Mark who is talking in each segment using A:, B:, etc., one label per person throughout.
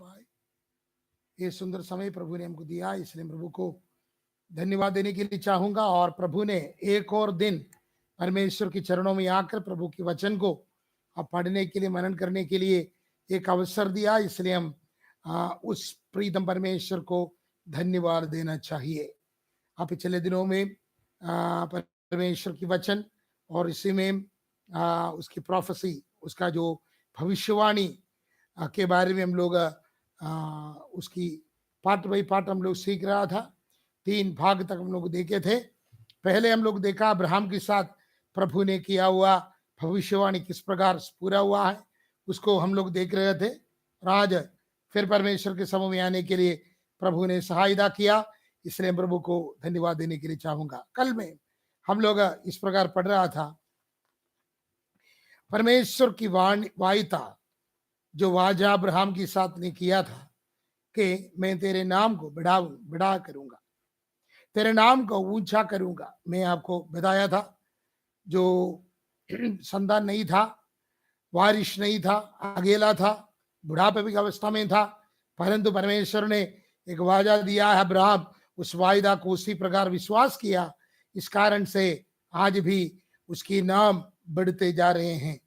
A: पाए। ये सुंदर समय प्रभु ने हमको दिया, इसलिए प्रभु को धन्यवाद देने के लिए चाहूंगा। और प्रभु ने एक और दिन परमेश्वर के चरणों में आकर प्रभु के वचन को अब पढ़ने के लिए, मनन करने के लिए एक अवसर दिया, इसलिए हम उस प्रीतम परमेश्वर को धन्यवाद देना चाहिए। आप पिछले दिनों में परमेश्वर की वचन और इसी में उसकी प्रोफेसी, उसका जो भविष्यवाणी के बारे में हम लोग उसकी पार्ट बाई पार्ट हम लोग सीख रहा था। 3 भाग तक हम लोग देखे थे। पहले हम लोग देखा अब्राहम के साथ प्रभु ने किया हुआ भविष्यवाणी किस प्रकार पूरा हुआ है, उसको हम लोग देख रहे थे। और आज फिर परमेश्वर के समूह में आने के लिए प्रभु ने सहायता किया, इसलिए प्रभु को धन्यवाद देने के लिए चाहूंगा। कल में हम लोग इस प्रकार पढ़ रहा था, परमेश्वर की वायता जो वाजा अब्राहम के साथ ने किया था कि मैं तेरे नाम को बढ़ा करूंगा, तेरे नाम को ऊंचा करूंगा। मैं आपको बताया था जो संतान नहीं था, वारिश नहीं था, अकेला था, बुढ़ापे की अवस्था में था, परंतु परमेश्वर ने एक वादा दिया है। अब्राहम उस वायदा को उसी प्रकार विश्वास किया, इस कारण से आज भी उसकी नाम बढ़ते जा रहे हैं।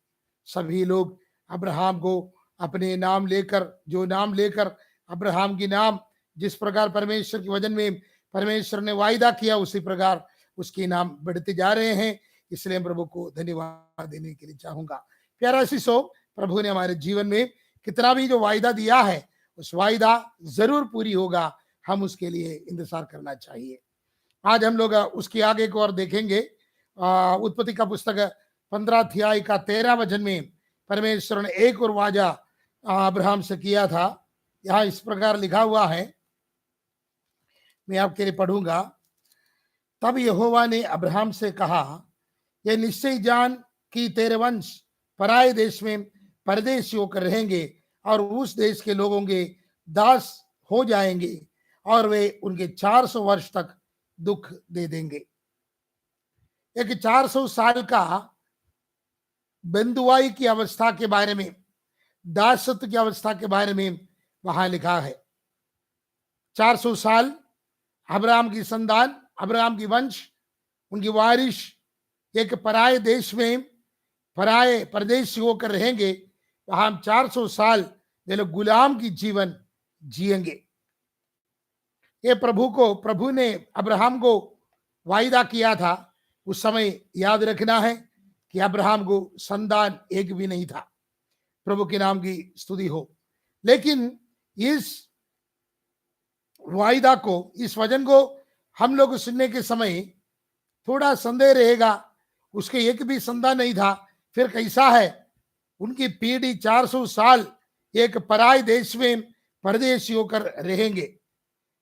A: सभी लोग अब्राहम को अपने नाम लेकर, जो नाम लेकर अब्राहम की नाम जिस प्रकार परमेश्वर के वचन में परमेश्वर ने वायदा किया, उसी प्रकार उसके नाम बढ़ते जा रहे हैं। इसलिए प्रभु को धन्यवाद देने के लिए चाहूंगा। प्यारा शिष्यों, प्रभु ने हमारे जीवन में कितना भी जो वायदा दिया है, उस वायदा जरूर पूरी होगा। हम उसके लिए इंतजार करना चाहिए। आज हम लोग उसके आगे को और देखेंगे। उत्पत्ति का पुस्तक 15 अध्याय का 13 वचन में परमेश्वर ने एक और वादा अब्राहम से किया था। यहाँ इस प्रकार लिखा हुआ है, मैं आपके लिए पढ़ूंगा। तब यहोवा ने अब्राहम से कहा, यह निश्चय जान कि तेरे वंश पराये देश में परदेशी होकर रहेंगे और उस देश के लोगों के दास हो जाएंगे और वे उनके 400 वर्ष तक दुख दे देंगे। एक 400 साल का बंधुआई की अवस्था के बारे में, दासत्व की अवस्था के बारे में वहां लिखा है। 400 साल अब्राहम की संतान, अब्राहम की वंश, उनकी वारिश एक पराये देश में पराये परदेशी होकर रहेंगे। वहां 400 साल वे लोग गुलाम की जीवन जिएंगे। ये प्रभु ने अब्राहम को वायदा किया था। उस समय याद रखना है कि अब्राहम को संतान एक भी नहीं था। प्रभु के नाम की स्तुति हो। लेकिन इस वायदा को, इस वचन को हम लोग सुनने के समय थोड़ा संदेह रहेगा, उसके एक भी संतान नहीं था, फिर कैसा है? उनकी पीढ़ी 400 साल एक पराय देश में परदेशी होकर रहेंगे।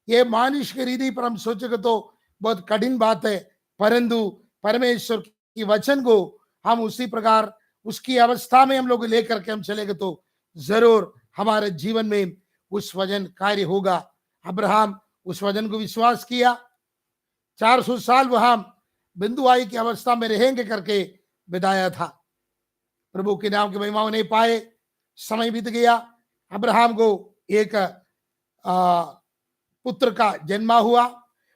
A: ये मानुष की रीति पर हम सोचेंगे तो बहुत कठिन बात है, परंतु परमेश्वर की वचन को हम उसी प्रकार उसकी अवस्था में हम लोग लेकर के हम चलेंगे तो जरूर हमारे जीवन में उस वचन कार्य होगा। अब्राहम उस वचन को विश्वास किया। 400 साल वहां बंधुआई की अवस्था में रहेंगे करके बिताया था। प्रभु के नाम की महिमा नहीं पाए, समय बीत गया। अब्राहम को एक पुत्र का जन्म हुआ,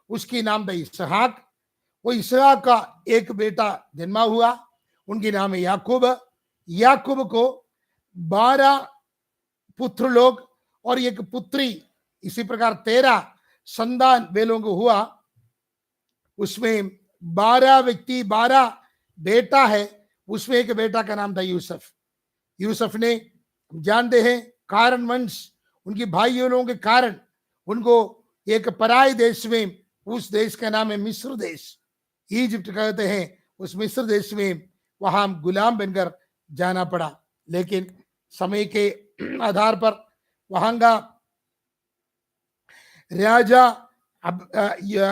A: उसकी नाम था इसहाक। वो इसहाक का एक बेटा जन्म हुआ, उनकी नाम है याकूब। याकूब को 12 पुत्र लोग और एक पुत्री, इसी प्रकार 13 संतान वे लोग हुआ। उसमें 12 व्यक्ति, 12 बेटा है। उसमें एक बेटा का नाम था यूसुफ। यूसुफ ने, जानते हैं, कारण वंश, उनकी भाइयों लोगों के कारण उनको एक पराय देश में, उस देश का नाम है मिस्र देश, इजिप्ट कहते हैं, उस मिस्र देश में वहां गुलाम बनकर जाना पड़ा। लेकिन समय के आधार पर वहां का राजा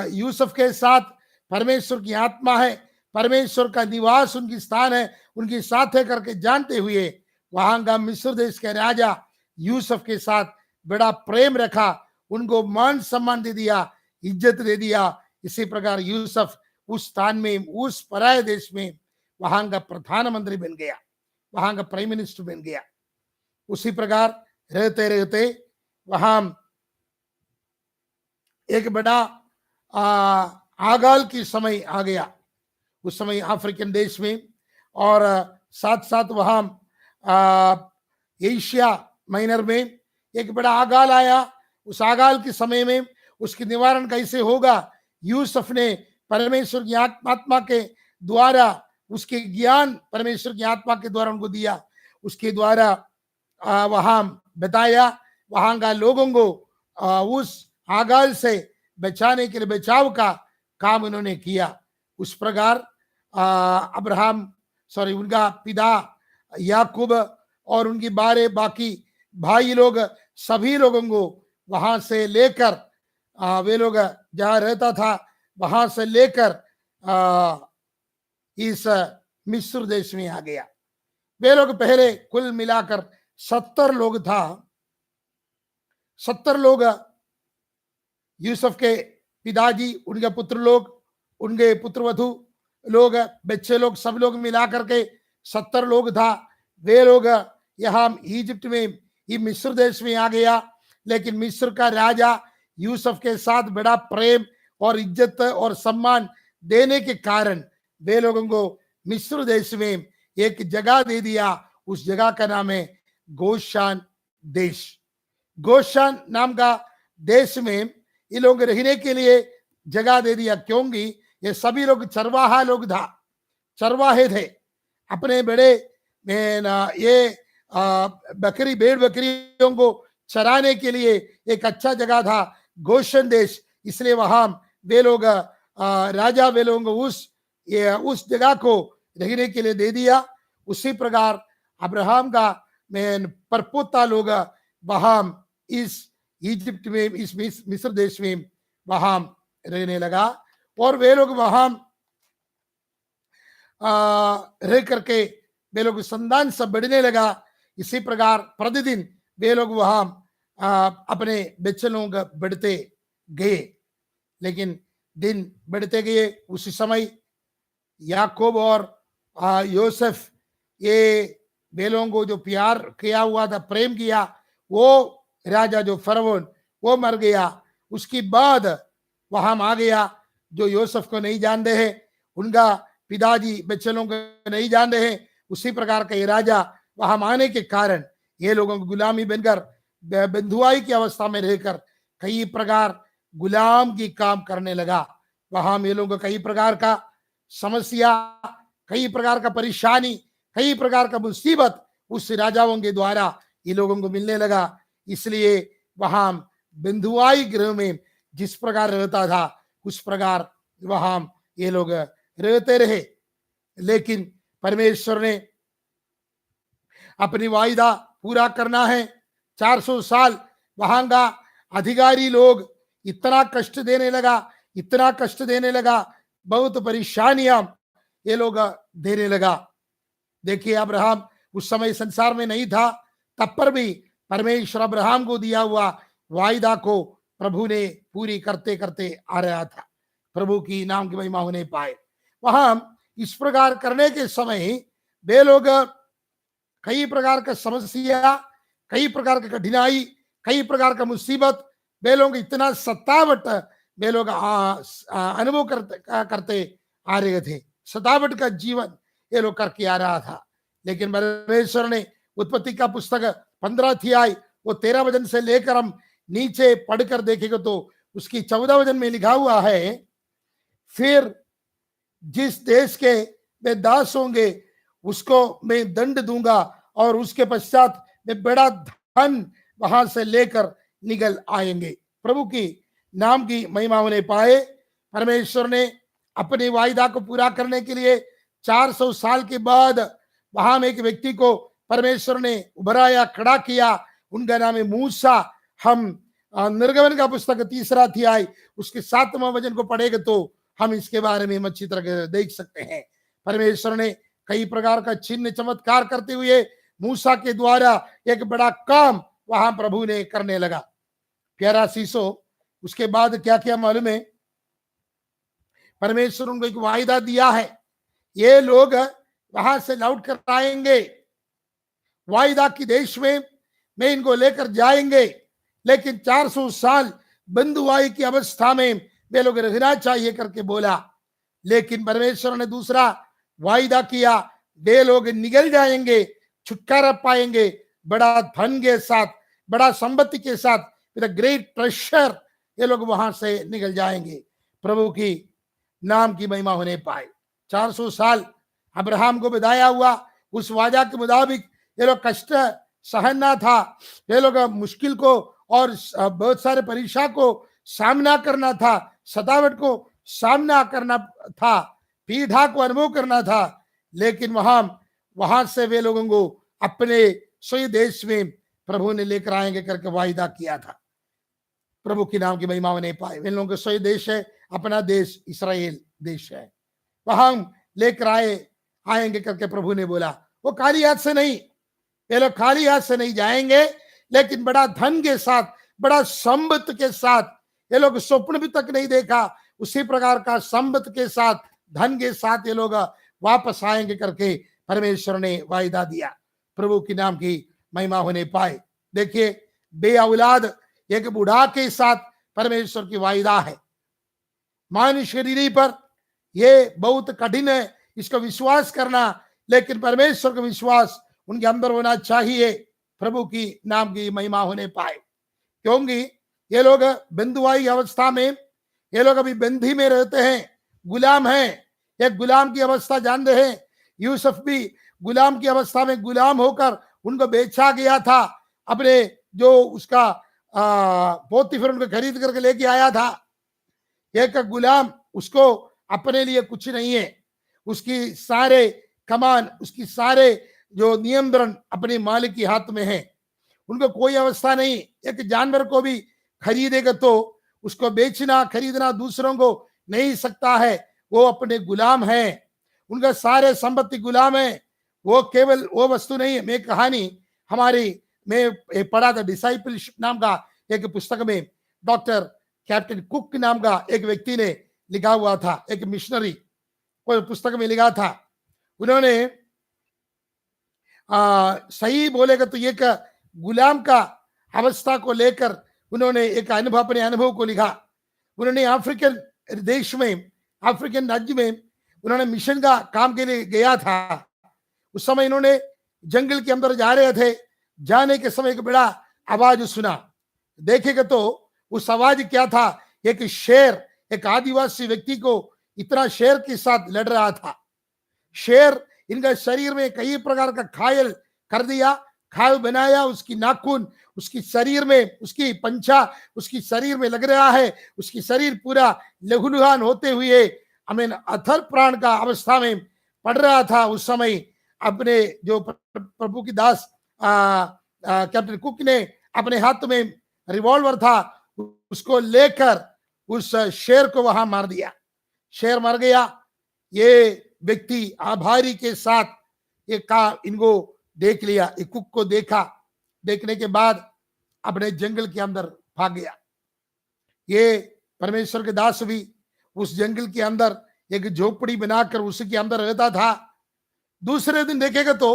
A: यूसुफ के साथ परमेश्वर की आत्मा है, परमेश्वर का निवास उनकी स्थान है, उनकी साथ है करके जानते हुए वहां का मिस्र देश के राजा यूसुफ के साथ बड़ा प्रेम रखा, उनको मान सम्मान दे दिया, इज्जत दे दिया। इसी प्रकार यूसुफ उस स्थान में, उस पराये देश में वहां का प्रधानमंत्री बन गया, वहां का प्राइम मिनिस्टर बन गया। उसी प्रकार रहते रहते वहां एक बड़ा आगाल की समय आ गया उस समय अफ्रीकन देश में, और साथ साथ वहां एशिया माइनर में एक बड़ा आगाल आया। उस आगाल के समय में उसकी निवारण कैसे होगा, यूसुफ ने परमेश्वर की आत्मा के द्वारा, उसके ज्ञान परमेश्वर की आत्मा के द्वारा उनको दिया, उसके द्वारा वहां बताया, वहां का लोगों को उस आगाल से बचाने के लिए बचाव का काम उन्होंने किया। उस प्रकार उनका पिता याकूब और उनकी बाकी भाई लोग, सभी लोगों को वहां से लेकर वे लोग जहाँ रहता था वहां से लेकर इस मिस्र देश में आ गया। वे लोग पहले कुल मिलाकर 70 लोग था। 70 लोग यूसुफ के पिताजी, उनके पुत्र लोग, उनके पुत्रवधु लोग, बच्चे लोग, सब लोग मिला करके 70 लोग था। वे लोग यहाँ इजिप्ट में, ये मिस्र देश में आ गया। लेकिन मिस्र का राजा यूसुफ के साथ बड़ा प्रेम और इज्जत और सम्मान देने के कारण वे लोगों को मिस्र देश में एक जगह दे दिया। उस जगह का नाम है गोशान देश। गोशान नाम का देश में ये लोग रहने के लिए जगह दे दिया, क्योंकि ये सभी लोग चरवाहा लोग था, चरवाहे थे। अपने बड़े ये बकरी, भेड़ बकरियों को चराने के लिए एक अच्छा जगह था गोशन देश। इसलिए वहां वे लोग राजा वे लोगों को उस जगह को रहने के लिए दे दिया। उसी प्रकार अब्राहम का परपोता लोग वहां इस इजिप्ट में, इस मिस्र देश में वहां रहने लगा, और वे लोग वहां रह करके वे लोग संतान सब बढ़ने लगा। इसी प्रकार प्रतिदिन वे लोग वहां अपने बच्चे लोग बढ़ते गए। लेकिन दिन बढ़ते गए, उसी समय याकूब और यूसुफ, ये वे लोगों को जो प्यार किया हुआ था, प्रेम किया, वो राजा जो फरौन, वो मर गया। उसके बाद वहां आ गया जो यूसुफ को नहीं जानते हैं, उनका पिताजी बच्चे लोगों को नहीं जानते हैं। उसी प्रकार का ये राजा वहां आने के कारण ये लोगों को गुलामी बनकर, बंधुआई की अवस्था में रहकर कई प्रकार गुलाम की काम करने लगा। वहां ये लोगों को कई प्रकार का समस्या, कई प्रकार का परेशानी, कई प्रकार का मुसीबत उस राजाओं के द्वारा ये लोगों को मिलने लगा। इसलिए वहां बंधुआई गृह में जिस प्रकार रहता था उस प्रकार वहां ये लोग रहते रहे। लेकिन परमेश्वर ने अपनी वायदा पूरा करना है। 400 साल वहां का अधिकारी लोग इतना कष्ट देने लगा, इतना कष्ट देने लगा, बहुत परेशानियां ये लोग देने लगा। देखिए, अब्राहम उस समय संसार में नहीं था, तब पर भी परमेश्वर अब्राहम को दिया हुआ वायदा को प्रभु ने पूरी करते करते आ रहा था। प्रभु की नाम की महिमा होने पाए। वहां इस प्रकार करने के समय वे लोग कई प्रकार का समस्या, कई प्रकार का कठिनाई, कई प्रकार का मुसीबत, वे लोग इतना सतावट वे लोग अनुभव करते आ रहे थे। सतावट का जीवन ये लोग करके आ रहा था। लेकिन परमेश्वर ने उत्पत्ति का पुस्तक 15 अध्याय वो 13 वचन से लेकर हम नीचे पढ़कर देखेंगे तो उसकी 14 वचन में लिखा हुआ है, फिर जिस देश के वे दास होंगे उसको मैं दंड दूंगा और उसके पश्चात मैं बड़ा धन वहां से लेकर निकल आएंगे। प्रभु की नाम की महिमा होने पाए। परमेश्वर ने अपने वायदा को पूरा करने के लिए 400 साल के बाद वहां एक व्यक्ति को परमेश्वर ने उभराया, खड़ा किया। उनका नाम है मूसा। हम निर्गमन का पुस्तक 3 अध्याय उसके 7वां वचन को पढ़ेंगे तो हम इसके बारे में अच्छी तरह देख सकते हैं। परमेश्वर ने कई प्रकार का चिन्ह चमत्कार करते हुए मूसा के द्वारा एक बड़ा काम वहां प्रभु ने करने लगा। प्यारा शीशो, उसके बाद क्या क्या मालूम है? परमेश्वर उनको एक वायदा दिया है, ये लोग वहां से लौट कर आएंगे, वायदा की देश में मैं इनको लेकर जाएंगे। लेकिन 400 साल बंधुआई की अवस्था में वे लोग रहना चाहिए करके बोला। लेकिन परमेश्वर ने दूसरा वायदा किया, वे लोग निकल जाएंगे, छुटकारा पाएंगे, बड़ा धन के साथ, बड़ा संपत्ति के साथ, विद ग्रेट ट्रेजर ये लोग वहां से निकल जाएंगे। प्रभु की नाम की महिमा होने पाए। 400 साल अब्राहम को बताया हुआ उस वादा के मुताबिक ये लोग कष्ट सहना था, ये लोग मुश्किल को और बहुत सारे परीक्षा को सामना करना था, सतावट को सामना करना था, पीड़ा को अनुभव करना था। लेकिन वहां से वे लोगों को अपने स्वयं देश में प्रभु ने लेकर आएंगे करके वायदा किया था। प्रभु की नाम की महिमा होने पाए। वे लोगों का स्वयं देश है, अपना देश इस्राएल देश है, वहां लेकर आएंगे करके प्रभु ने बोला। वो खाली हाथ से नहीं, ये लोग खाली हाथ से नहीं जाएंगे, लेकिन बड़ा धन के साथ, बड़ा संपत्ति के साथ। ये लोग स्वप्न भी तक नहीं देखा, उसी प्रकार का संपत्ति के साथ, धन के साथ ये लोग वापस आएंगे करके परमेश्वर ने वायदा दिया। प्रभु की नाम की महिमा होने पाए। देखिए, बे औलाद एक बूढ़ा के साथ परमेश्वर की वायदा है। मानव शरीर पर यह बहुत कठिन है इसका विश्वास करना, लेकिन परमेश्वर का विश्वास उनके अंदर होना चाहिए। प्रभु की नाम की महिमा होने पाए, क्योंकि ये लोग बंधुआई अवस्था में, ये लोग अभी बंदी में रहते हैं, गुलाम हैं। एक गुलाम की अवस्था जानते हैं, यूसुफ भी गुलाम की अवस्था में गुलाम होकर उनको बेचा गया था। अपने जो उसका पोतीफर उनको खरीद करके लेके आया था। एक गुलाम, उसको अपने लिए कुछ नहीं है, उसकी सारे कमान, उसकी सारे जो नियंत्रण अपने मालिक के हाथ में है, उनको कोई अवस्था नहीं। एक जानवर को भी खरीदेगा तो उसको बेचना खरीदना दूसरों को नहीं सकता है, वो अपने गुलाम है, उनका सारे संपत्ति गुलाम है। वो केवल वो वस्तु नहीं है। मैं कहानी मैं पढ़ा था, डिसाइपलशिप नाम का एक पुस्तक में डॉक्टर कैप्टन कुक नाम का एक व्यक्ति ने लिखा हुआ था, एक मिशनरी कोई पुस्तक में लिखा था। उन्होंने सही बोलेगा तो एक गुलाम का अवस्था को लेकर उन्होंने एक अनुभव, अपने अनुभव को लिखा। उन्होंने अफ्रीकन देश में, अफ्रीकन राज्य में उन्होंने मिशन का काम के लिए गया था। उस समय इन्होंने जंगल के अंदर जा रहे थे। जाने के समय एक बड़ा आवाज सुना। देखेगा तो उस आवाज क्या था, एक शेर, एक आदिवासी व्यक्ति को इतना शेर के साथ लड़ रहा था। शेर इनका शरीर में कई प्रकार का घायल कर दिया, घायल बनाया। उसकी नाखून उसकी शरीर में, उसकी पंचा उसकी शरीर में लग रहा है, उसकी शरीर पूरा लहूलुहान होते हुए अथर प्राण का अवस्था में पड़ रहा था। उस समय अपने जो प्रभु की दास कैप्टन कुक ने अपने हाथ में रिवॉल्वर था, उसको लेकर उस शेर को वहां मार दिया। शेर मर गया। ये व्यक्ति आभारी के साथ इनको देख लिया, एक कुक को देखा। देखने के बाद अपने जंगल के अंदर भाग गया। ये परमेश्वर के दास भी उस जंगल के अंदर एक झोपड़ी बनाकर उसी के अंदर रहता था। दूसरे दिन देखेगा तो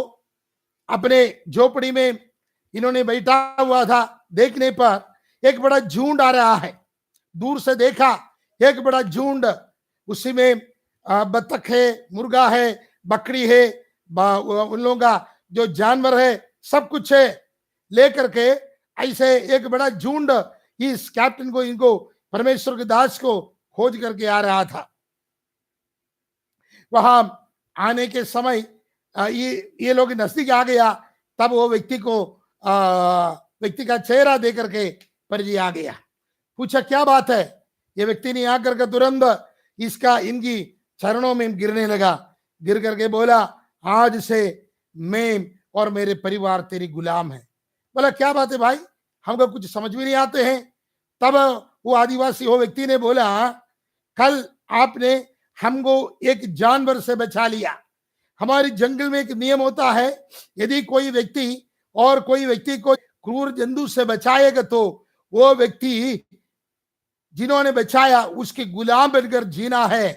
A: अपने झोपड़ी में इन्होंने बैठा हुआ था। देखने पर एक बड़ा झुंड आ रहा है। दूर से देखा एक बड़ा झुंड, उसी में बतख है, मुर्गा है, बकरी है, उन लोगों का जो जानवर है सब कुछ है, लेकर के ऐसे एक बड़ा झुंड इस कैप्टन को, इनको परमेश्वर के दास को खोज करके आ रहा था। वहां आने के समय ये लोग नजदीक आ गया। तब वो व्यक्ति का चेहरा देख करके परिचय आ गया। पूछा क्या बात है। ये व्यक्ति ने आकर के तुरंत इनकी चरणों में गिरने लगा। गिर करके बोला, आज से मैं और मेरे परिवार तेरी गुलाम है। बोला क्या बात है भाई, हमको कुछ समझ में नहीं आते हैं। तब वो आदिवासी, वो व्यक्ति ने बोला, कल आपने हमको एक जानवर से बचा लिया। हमारे जंगल में एक नियम होता है, यदि कोई व्यक्ति को क्रूर जंतु से बचाएगा तो वो व्यक्ति जिन्होंने बचाया उसके गुलाम बनकर जीना है।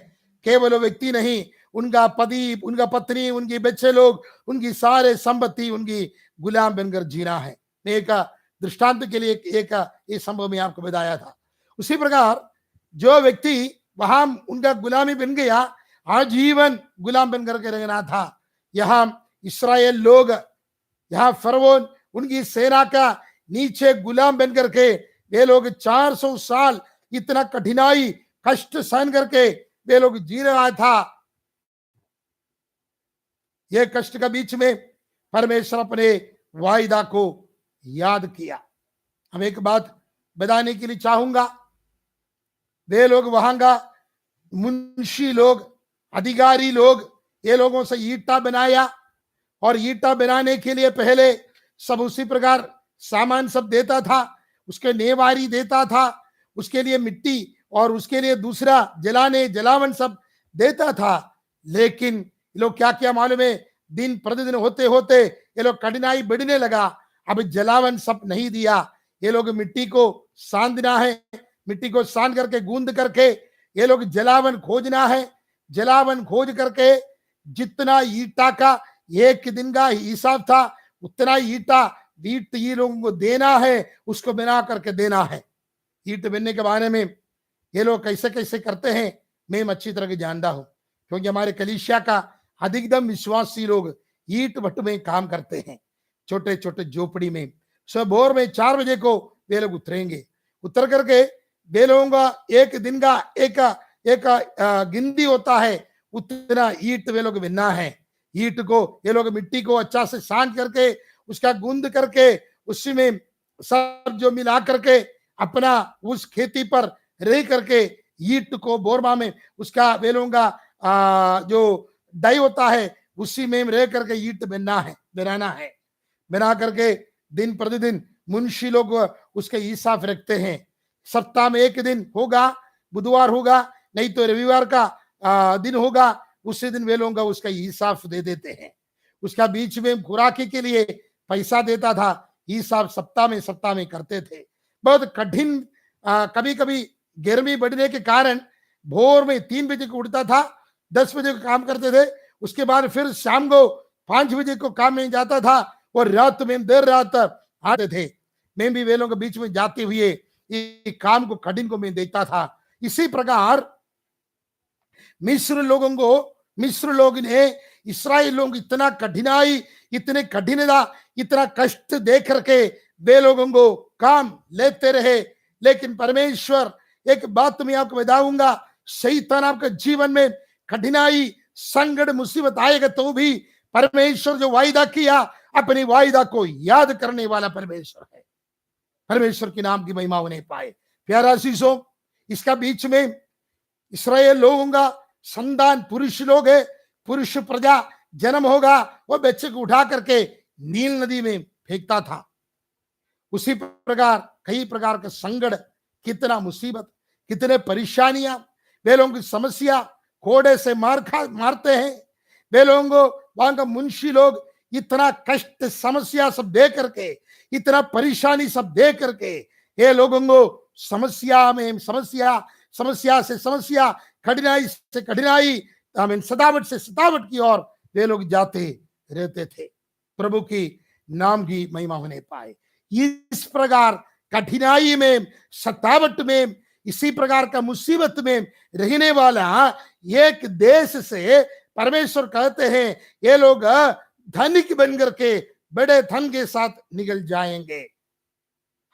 A: केवल वो व्यक्ति नहीं, उनका पति, उनका पत्नी, उनके बच्चे लोग, उनकी सारे संपत्ति उनकी गुलाम बनकर जीना है। मैं एक दृष्टांत के लिए एक ये संभव मैं आपको बताया था। उसी प्रकार जो व्यक्ति वहां उनका गुलामी बन गया, आजीवन गुलाम बन करके रहना था। यहाँ इस्राएल लोग, यहाँ फरवोन उनकी सेना का नीचे गुलाम बन करके वे लोग 400 साल इतना कठिनाई कष्ट सहन करके वे लोग जी रहा था। ये कष्ट के बीच में परमेश्वर अपने वायदा को याद किया। हम एक बात बताने के लिए चाहूंगा, वे लोग वहां का मुंशी लोग, अधिकारी लोग, ये लोगों से ईटा बनाया और ईटा बनाने के लिए पहले सब उसी प्रकार सामान सब देता था, उसके नेवारी देता था, उसके लिए मिट्टी और उसके लिए दूसरा जलावन सब देता था। लेकिन ये लोग क्या क्या मालूम है, दिन प्रतिदिन होते होते ये लोग कठिनाई बढ़ने लगा। अब जलावन सब नहीं दिया, ये लोग मिट्टी को सानना है, मिट्टी को सान करके गूंद करके ये लोग जलावन खोजना है। जलावन खोज करके जितना ईटा का एक दिन का हिसाब था उतना ईटा ईट ये लोगों को देना है, उसको बना करके देना है। ईट बनने के बारे में ये लोग कैसे कैसे करते हैं मैं अच्छी तरह से जानता हूं, क्योंकि हमारे कलीसिया का अधिकतम विश्वासी लोग ईट भट्ट में काम करते हैं, छोटे छोटे झोपड़ी में। सुबह भोर में 4 बजे को वे लोग उतरेंगे, उतर करके वे लोगों का एक दिन का एक गिनती होता है, उतना ईट वे लोग बिनना है। ईट को ये लोग मिट्टी को अच्छा से सान करके उसका गूंद करके उसी में सब जो मिला करके अपना उस खेती पर रह करके ईट को बोरमा में उसका वे लोगों का जो डाई होता है उसी में रह करके ईट बनाना है। बना करके दिन प्रतिदिन मुंशी लोग उसके हिसाब रखते हैं। सप्ताह में एक दिन होगा, बुधवार होगा, नहीं तो रविवार का दिन होगा, उसी दिन वे लोग उसका हिसाब दे देते हैं। उसका बीच में खुराकी के लिए पैसा देता था, हिसाब सप्ताह में करते थे। बहुत कठिन, कभी कभी गर्मी बढ़ने के कारण भोर में 3 बजे को उठता था, 10 बजे को काम करते थे, उसके बाद फिर शाम को 5 बजे को काम में जाता था और रात में देर रात आते थे। मैं भी वे लोगों के बीच में जाते हुए काम को कठिन को मैं देखता था। इसी प्रकार मिस्र लोग ने इस्राएल लोग इतना कठिनाई, इतने कठिनता, इतना कष्ट देख करके वे लोगों को काम लेते रहे। लेकिन परमेश्वर, एक बात मैं आपको बताऊंगा, शैतान आपके जीवन में कठिनाई संकट मुसीबत आएगा तो भी परमेश्वर जो वायदा किया अपनी वायदा को याद करने वाला परमेश्वर है। परमेश्वर के नाम की महिमा होने पाए। प्यारा शीशो, इसका बीच में इस्राएल लोगों का संतान पुरुष लोग है, पुरुष प्रजा जन्म होगा, वो बच्चे को उठा करके नील नदी में फेंकता था। उसी प्रकार कई प्रकार के संकट, कितना मुसीबत, कितने परेशानियां, वे लोगों की समस्या, कोड़े से मारते हैं वे लोगों को। वहां का मुंशी लोग इतना कष्ट समस्या सब दे करके, इतना परेशानी सब दे करके ये लोगों को समस्या में समस्या, कठिनाई से कठिनाई, सतावट से सतावट की ओर वे लोग जाते रहते थे। प्रभु की नाम की महिमा होने पाए। इस प्रकार कठिनाई में, सतावट में, इसी प्रकार का मुसीबत में रहने वाला एक देश से परमेश्वर कहते हैं ये लोग धनिक बन करके बड़े धन के साथ निकल जाएंगे।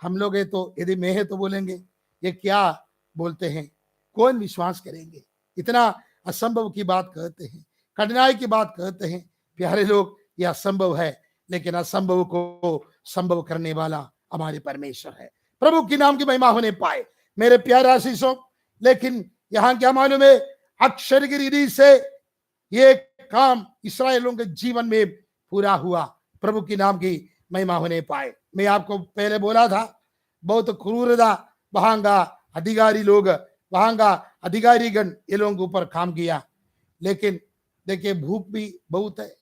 A: हम लोग है तो, यदि मैं है तो बोलेंगे ये क्या बोलते हैं, कौन विश्वास करेंगे? इतना असंभव की बात कहते हैं, कठिनाई की बात कहते हैं। प्यारे लोग, यह असंभव है, लेकिन असंभव को संभव करने वाला हमारे परमेश्वर है। प्रभु के नाम की महिमा होने पाए मेरे प्यारे आशीषों। लेकिन यहां क्या मालूम है, अक्षर की रीति से ये काम इस्राएलियों के जीवन में पूरा हुआ। प्रभु की नाम की महिमा होने पाए। मैं आपको पहले बोला था, बहुत क्रूरता वहां का अधिकारी लोग, वहां का अधिकारीगण ये लोगों के ऊपर काम किया। लेकिन देखिए, भूख भी बहुत है,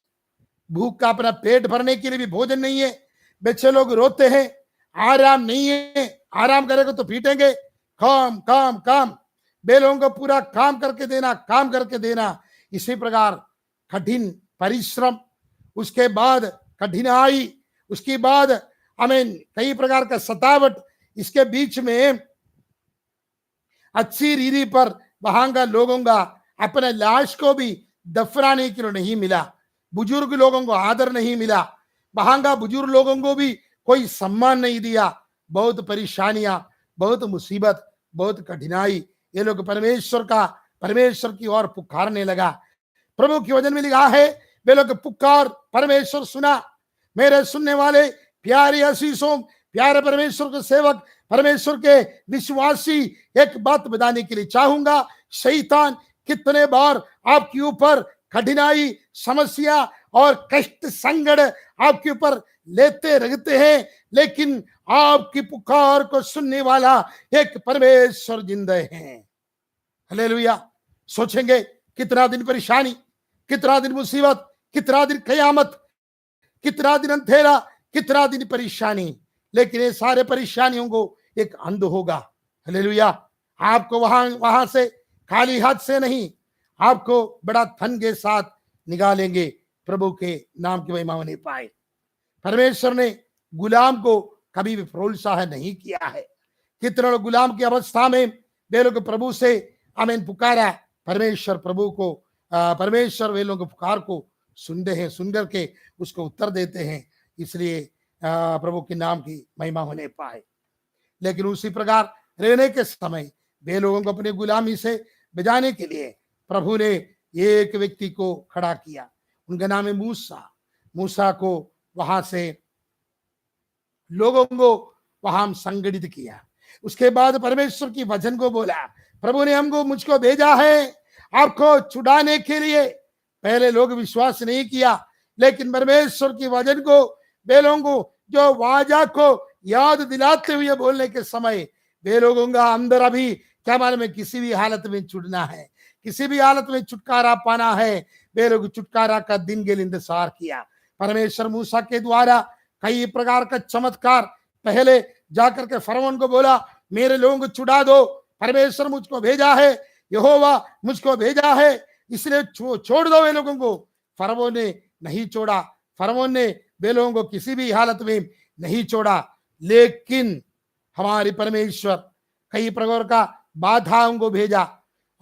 A: भूख का अपना पेट भरने के लिए भी भोजन नहीं है। बच्चे लोग रोते हैं, आराम नहीं है, आराम करेगा तो पीटेंगे। काम काम काम, बे लोगों को पूरा काम करके देना। इसी प्रकार कठिन परिश्रम, उसके बाद कठिनाई, उसके बाद आमीन, कई प्रकार का सतावट, इसके बीच में अच्छी रीति पर वहां का लोगों का अपने लाश को भी दफनाने के लिए नहीं मिला, बुजुर्ग लोगों को आदर नहीं मिला, वहां का बुजुर्ग लोगों को भी कोई सम्मान नहीं दिया। बहुत परेशानियां, बहुत मुसीबत, बहुत कठिनाई, ये लोग परमेश्वर की ओर पुकारने लगा। प्रभु के वचन में लिखा है, वे लोग पुकार, परमेश्वर सुना। मेरे सुनने वाले प्यारे आशीषों, प्यारे परमेश्वर के सेवक, परमेश्वर के विश्वासी, एक बात बताने के लिए चाहूंगा, शैतान कितने बार आपके ऊपर कठिनाई, समस्या और कष्ट, संकट आपके ऊपर लेते रहते हैं, लेकिन आपकी पुकार को सुनने वाला एक परमेश्वर जिंदा है। हालेलुया। सोचेंगे कितना दिन परेशानी, कितना दिन मुसीबत, कितना दिन कयामत, कितना दिन अंधेरा, कितना दिन परेशानी, लेकिन ये सारे परेशानियों को एक अंत होगा। हालेलुया। आपको वहां से खाली हाथ से नहीं, आपको बड़ा धन के साथ निकालेंगे। प्रभु के नाम की महिमा होने पाए। परमेश्वर ने गुलाम को कभी भी प्रोत्साहन नहीं किया है। कितने लोग गुलाम की अवस्था में वे लोग प्रभु से आमीन पुकारा, परमेश्वर वे लोग पुकार को सुनते हैं, सुनकर के उसको उत्तर देते हैं। इसलिए प्रभु के नाम की महिमा होने पाए। लेकिन उसी प्रकार रहने के समय वे लोगों को अपनी गुलामी से बचाने के लिए प्रभु ने एक व्यक्ति को खड़ा किया, उनका नाम है मूसा को वहां से लोगों को वहां संगठित किया। उसके बाद परमेश्वर की वचन को बोला, प्रभु ने मुझको भेजा है आपको छुड़ाने के लिए। पहले लोग विश्वास नहीं किया, लेकिन परमेश्वर की वचन को वे लोगों को जो वाजा को याद दिलाते हुए बोलने के समय वे लोगों का अंदर अभी क्या मालूम है, किसी भी हालत में छुड़ना है, किसी भी हालत में छुटकारा पाना है। वे लोग छुटकारा का दिन के लिए इंतजार किया। परमेश्वर मूसा के द्वारा कई प्रकार का चमत्कार, पहले जाकर के फरौन को बोला मेरे लोगों को छुड़ा दो, परमेश्वर मुझको भेजा है, यहोवा मुझको भेजा है, इसलिए छोड़ दो वे लोगों को। फरौन ने नहीं छोड़ा, फरौन ने वे लोगों को किसी भी हालत में नहीं छोड़ा। लेकिन हमारे परमेश्वर कई प्रकार का बाधाओं को भेजा।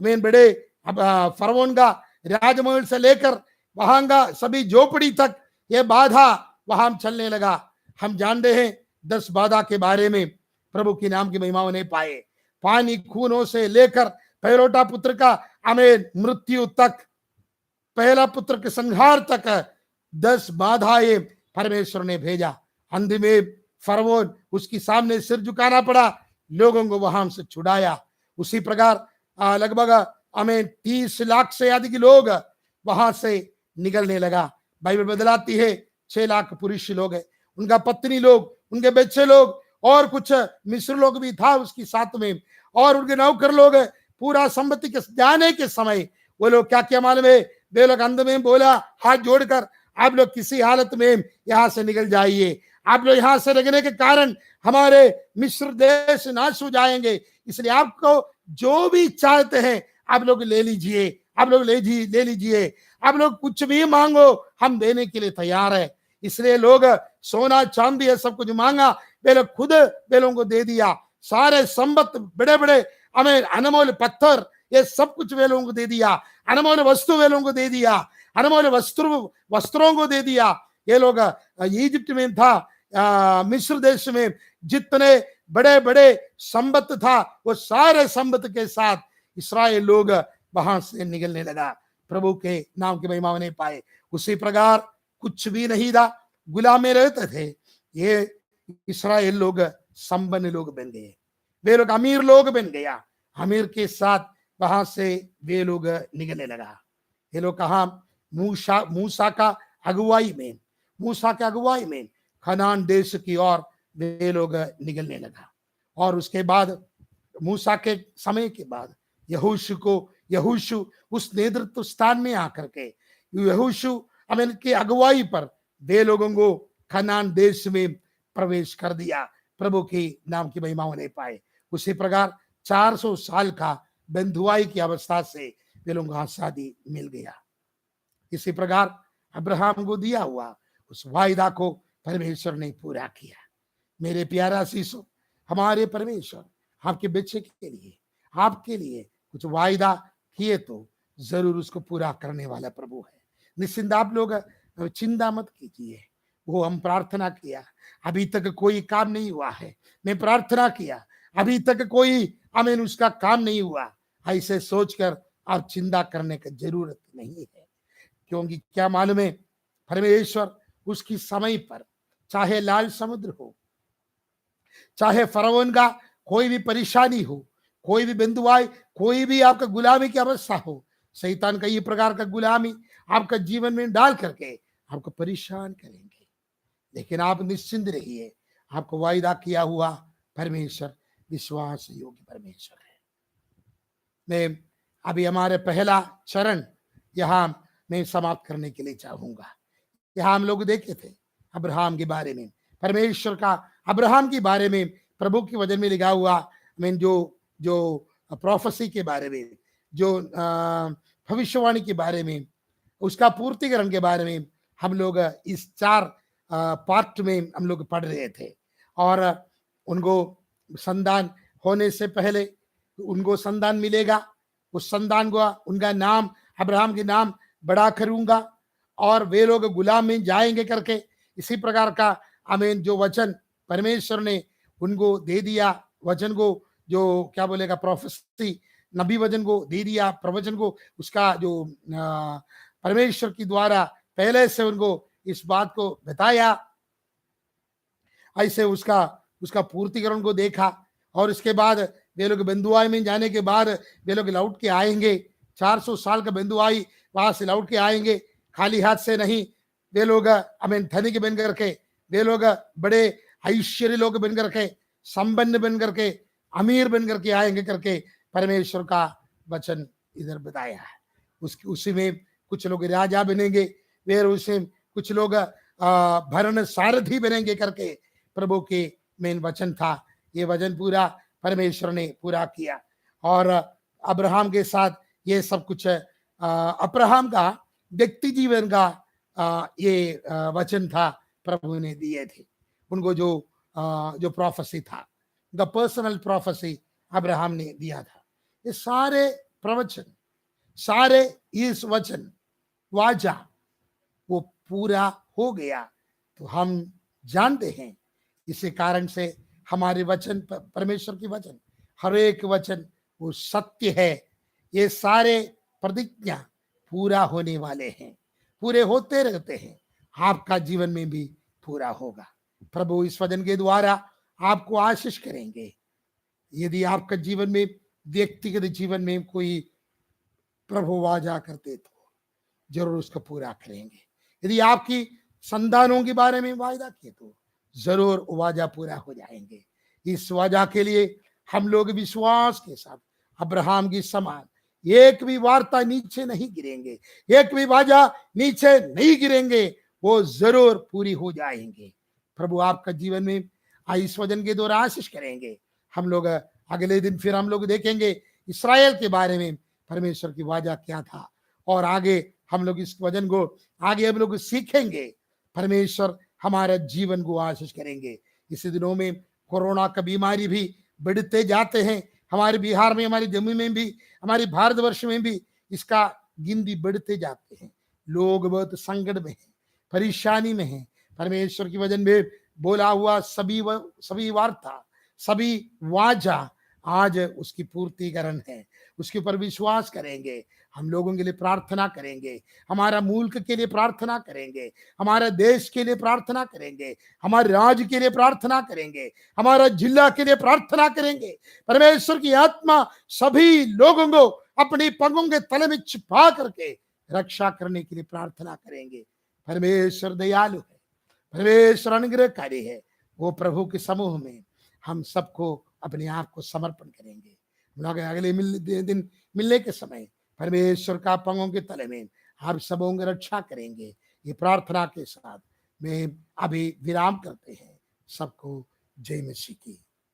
A: हमें बड़े फरौन का राजमहल से लेकर वहां का सभी झोपड़ी तक ये बाधा वहां चलने लगा। हम जानते हैं 10 बाधा के बारे में। प्रभु के नाम की महिमा होने पाए। पानी खूनों से लेकर पहलोटा पुत्र का हमें मृत्यु तक, पहला पुत्र के संहार तक 10 बाधाएं परमेश्वर ने भेजा। अंत में फरौन उसके सामने सिर झुकाना पड़ा, लोगों को वहां से छुड़ाया। उसी प्रकार लगभग हमें 30 लाख से अधिक लोग वहां से निकलने लगा। बाइबल बदलाती है 6 लाख पुरुष लोग है, उनका पत्नी लोग, उनके बच्चे लोग और कुछ मिस्र लोग भी था उसकी साथ में, और उनके नौकर लोग। पूरा संपत्ति के जाने के समय वो लोग क्या क्या मालूम है, वे लोग अंत में बोला हाथ जोड़कर, आप लोग किसी हालत में यहाँ से निकल जाइए, आप लोग यहाँ से रहने के कारण हमारे मिस्र देश नाश हो जाएंगे, इसलिए आपको जो भी चाहते हैं आप लोग ले लीजिए, आप लोग ले लीजिए, आप लोग कुछ भी मांगो हम देने के लिए तैयार है। इसलिए लोग सोना चांदी है सब कुछ मांगा, वे लोग खुद वे लोगों को दे दिया। सारे संपत, बड़े बड़े हमें अनमोल पत्थर, ये सब कुछ वे लोगों को दे दिया। अनमोल वस्तु वे लोगों को दे दिया, अनमोल वस्त्रों को दे दिया। ये लोग इजिप्ट में था, मिस्र देश में जितने बड़े बड़े संपत्ति था वो सारे संपत्ति के साथ इस्राएल लोग वहां से निकलने लगा। प्रभु के नाम की महिमा होने पाए। उसी प्रकार कुछ भी नहीं था, गुलामे रहते थे, ये इस्राएल लोग संपन्न लोग बन गए, वे लोग अमीर लोग बन गया। अमीर के साथ वहां से वे लोग निकलने लगा। ये लोग कहा मूसा का अगुवाई में कनान देश की ओर वे लोग निकलने लगा। और उसके बाद मूसा के समय के बाद यहोशू उस नेतृत्व स्थान में आकर के यहोशू अमीन की अगुवाई पर वे लोगों को कनान देश में प्रवेश कर दिया। प्रभु की नाम की महिमा होने पाए। उसी प्रकार 400 साल का बंधुआई की अवस्था से वे लोगों को आजादी मिल गया। इसी प्रकार अब्राहम को दिया हुआ उस वायदा को परमेश्वर ने पूरा किया। मेरे प्यारा शीशो, हमारे परमेश्वर आपके बच्चे के लिए, आपके लिए कुछ वायदा किए तो जरूर उसको पूरा करने वाला प्रभु है। निश्चिंत आप लोग चिंता मत कीजिए। वो हम प्रार्थना किया, अभी तक कोई काम नहीं हुआ है। मैं प्रार्थना किया, अभी तक कोई आमीन उसका काम नहीं हुआ। ऐसे सोचकर आप चिंता करने की जरूरत नहीं है, क्योंकि क्या मालूम है, परमेश्वर उसकी समय पर, चाहे लाल समुद्र हो, चाहे फरौन का कोई भी परेशानी हो, कोई भी बिंदुआई, कोई भी आपका गुलामी की अवस्था हो, शैतान कई प्रकार का गुलामी आपका जीवन में डाल करके आपको परेशान करेंगे, लेकिन आप निश्चिंत रहिए। आपको वायदा किया हुआ परमेश्वर विश्वास योग्य परमेश्वर है। मैं अभी हमारे पहला चरण यहाँ मैं समाप्त करने के लिए चाहूंगा। यहाँ हम लोग देखे थे अब्राहम के बारे में, परमेश्वर का अब्राहम के बारे में प्रभु के वचन में लिखा हुआ, मीन जो जो प्रोफेसी के बारे में, जो भविष्यवाणी के बारे में, उसका पूर्तिकरण के बारे में हम लोग इस 4 पार्ट में हम लोग पढ़ रहे थे। और उनको संतान होने से पहले उनको संतान मिलेगा, उस संतान को उनका नाम अब्राहम के नाम बड़ा करूंगा, और वे लोग गुलाम में जाएंगे करके इसी प्रकार का आमीन जो वचन परमेश्वर ने उनको दे दिया, वचन को जो क्या बोलेगा प्रोफेसी, नबी वचन को दे दिया, प्रवचन को उसका जो परमेश्वर की द्वारा पहले से उनको इस बात को बताया, ऐसे उसका उसका पूर्तिकरण को देखा। और इसके बाद वे लोग बंधुआई में जाने के बाद वे लोग लौट के आएंगे, 400 साल का बंधुआई वहां से लौट के आएंगे, खाली हाथ से नहीं। वे लोग आमीन धनिक बन करके, वे लोग बड़े ऐश्वर्य लोग बन करके, संपन्न बन करके, अमीर बन करके आएंगे करके परमेश्वर का वचन इधर बताया है। उसी में कुछ लोग राजा बनेंगे, फिर उसे कुछ लोग भरण सारथी बनेंगे करके प्रभु के मेन वचन था। ये वचन पूरा परमेश्वर ने पूरा किया, और अब्राहम के साथ ये सब कुछ अब्राहम का व्यक्ति जीवन का ये वचन था प्रभु ने दिए थे उनको, जो प्रोफेसी था, द पर्सनल प्रोफेसी अब्राहम ने दिया था। ये सारे प्रवचन, सारे इस वचन वाचा वो पूरा हो गया। तो हम जानते हैं इसी कारण से हमारे वचन, परमेश्वर की वचन, हर एक वचन वो सत्य है। ये सारे प्रतिज्ञा पूरा होने वाले हैं, पूरे होते रहते हैं, आपका जीवन में भी पूरा होगा। प्रभु इस वचन के द्वारा आपको आशीष करेंगे। यदि आपका जीवन में, व्यक्तिगत जीवन में कोई प्रभु वाजा करते तो जरूर उसको पूरा करेंगे। यदि आपकी संतानों के बारे में वायदा किए तो जरूर वाजा पूरा हो जाएंगे। इस वाजा के लिए हम लोग विश्वास के साथ अब्राहम की समान एक भी वार्ता नीचे नहीं गिरेंगे, एक भी वाजा नीचे नहीं गिरेंगे, वो जरूर पूरी हो जाएंगे। प्रभु आपका जीवन में इस वचन के द्वारा आशीष करेंगे। हम लोग अगले दिन फिर हम लोग देखेंगे इस्राएल के बारे में परमेश्वर की वाजा क्या था, और आगे हम लोग इस वचन को आगे हम लोग सीखेंगे। परमेश्वर हमारे जीवन को आशीष करेंगे। इस दिनों में कोरोना का बीमारी भी बढ़ते जाते हैं, हमारे बिहार में, हमारे जम्मू में भी, हमारे भारतवर्ष में भी इसका गिनती बढ़ते जाते हैं। लोग बहुत संकट में हैं, परेशानी में हैं। परमेश्वर की वचन में बोला हुआ सभी वार्ता, सभी वाचा आज उसकी पूर्तिकरण है। उसके ऊपर विश्वास करेंगे, हम लोगों के लिए प्रार्थना करेंगे, हमारा मुल्क के लिए प्रार्थना करेंगे, हमारे देश के लिए प्रार्थना करेंगे, हमारे राज्य के लिए प्रार्थना करेंगे, हमारा जिला के लिए प्रार्थना करेंगे। परमेश्वर की आत्मा सभी लोगों को अपनी पंखों के तले में छिपा करके रक्षा करने के लिए प्रार्थना करेंगे। परमेश्वर दयालु है, परमेश्वर अनुग्रहकारी है। वो प्रभु के समूह में हम सबको अपने आप को समर्पण करेंगे। अगले दिन मिलने के समय परमेश्वर का पंखों के तले में हम सबों की रक्षा करेंगे। ये प्रार्थना के साथ में अभी विराम करते हैं। सबको जय मसीह की।